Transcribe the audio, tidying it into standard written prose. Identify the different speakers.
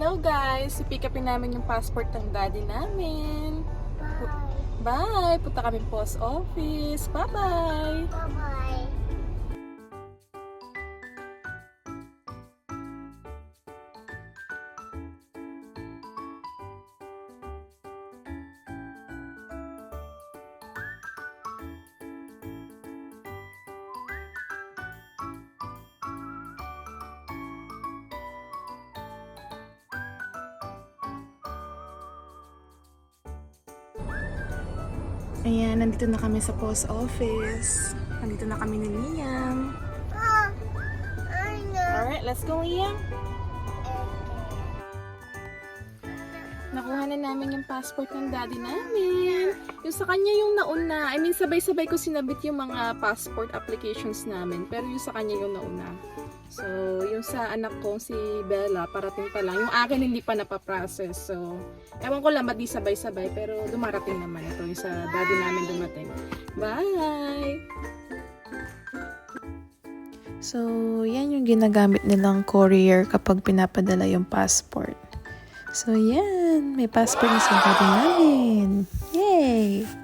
Speaker 1: Hello guys! I-pick upin namin yung passport ng daddy namin. Bye! Punta kami post office. Bye-bye!
Speaker 2: Bye-bye.
Speaker 1: Ayan, nandito na kami sa post office. Nandito na kami ni Liam. Alright, let's go Liam. Nakuha na namin yung passport ng daddy namin. Yung sa kanya yung nauna. I mean, sabay-sabay ko sinabit yung mga passport applications namin. Pero yung sa kanya yung nauna. So, yung sa anak ko, si Bella, parating pa lang. Yung akin hindi pa napaprocess. So, ewan ko lang ba't di sabay-sabay. Pero dumarating naman ito. Yung sa daddy namin dumating. Bye! So, yan yung ginagamit nilang courier kapag pinapadala yung passport. So, yan. May passport na sa daddy namin. Yay!